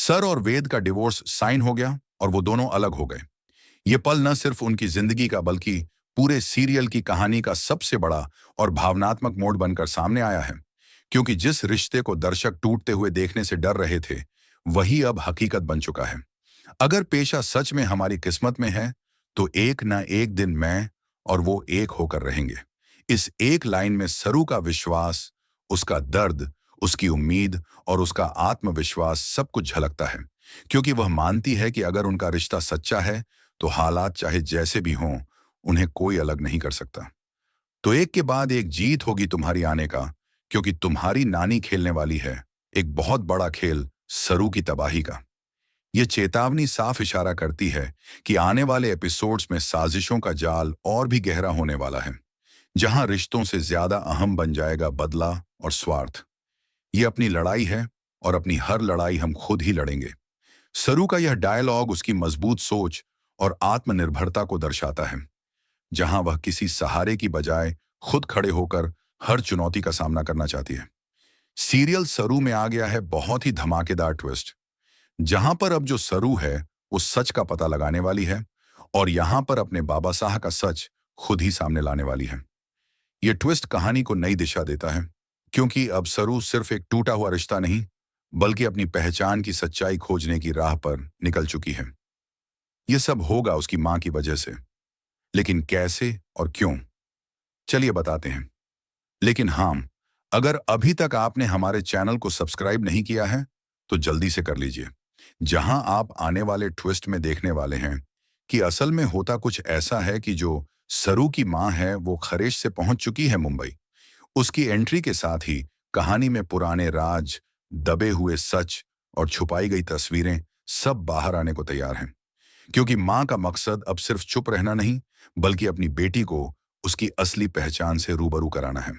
Sir और वेद का divorce sign हो गया और वो दोनों अलग हो गए। ये पल न सिर्फ उनकी जिंदगी का बल्कि पूरे सीरियल की कहानी का सबसे बड़ा और भावनात्मक मोड़ बनकर सामने आया है, क्योंकि जिस रिश्ते को दर्शक टूटते हुए देखने से डर रहे थे, वही अब हकीकत बन चुका है। अगर पेशा सच में हमारी किस्मत में है, तो एक ना एक दिन मैं और वो एक होकर रहेंगे। इस एक लाइन में सरू का विश्वास, उसका दर्द, उसकी उम्मीद और उसका आत्मविश्वास सब कुछ झलकता है, क्योंकि वह मानती है कि अगर उनका रिश्ता सच्चा है, तो हालात चाहे जैसे भी हों, उन्हें कोई अलग नहीं कर सकता। तो एक के बाद एक जीत होगी तुम्हारी आने का, क्योंकि तुम्हारी नानी खेलने वाली है एक बहुत बड़ा खेल, सरू की तबाही का। ये चेतावनी साफ इशारा करती है कि आने वाले एपिसोड्स में साजिशों का जाल और भी गहरा होने वाला है, जहां रिश्तों से ज्यादा अहम बन जाएगा बदला और स्वार्थ। ये अपनी लड़ाई है और अपनी हर लड़ाई हम खुद ही लड़ेंगे। सरू का यह डायलॉग उसकी मजबूत सोच और आत्मनिर्भरता को दर्शाता है, जहां वह किसी सहारे की बजाय खुद खड़े होकर हर चुनौती का सामना करना चाहती है। सीरियल सरू में आ गया है बहुत ही धमाकेदार ट्विस्ट, जहां पर अब जो सरू है वो सच का पता लगाने वाली है और यहां पर अपने बाबा साहब का सच खुद ही सामने लाने वाली है। ये ट्विस्ट कहानी को नई दिशा देता है, क्योंकि अब सरू सिर्फ एक टूटा हुआ रिश्ता नहीं, बल्कि अपनी पहचान की सच्चाई खोजने की राह पर निकल चुकी है। ये सब होगा उसकी मां की वजह से, लेकिन कैसे और क्यों, चलिए बताते हैं। लेकिन हाँ, अगर अभी तक आपने हमारे चैनल को सब्सक्राइब नहीं किया है, तो जल्दी से कर लीजिए, जहां आप आने वाले ट्विस्ट में देखने वाले हैं कि असल में होता कुछ ऐसा है कि जो सरू की मां है वो खरेश से पहुंच चुकी है मुंबई। उसकी एंट्री के साथ ही कहानी में पुराने राज, दबे हुए सच और छुपाई गई तस्वीरें सब बाहर आने को तैयार हैं, क्योंकि मां का मकसद अब सिर्फ चुप रहना नहीं, बल्कि अपनी बेटी को उसकी असली पहचान से रूबरू कराना है।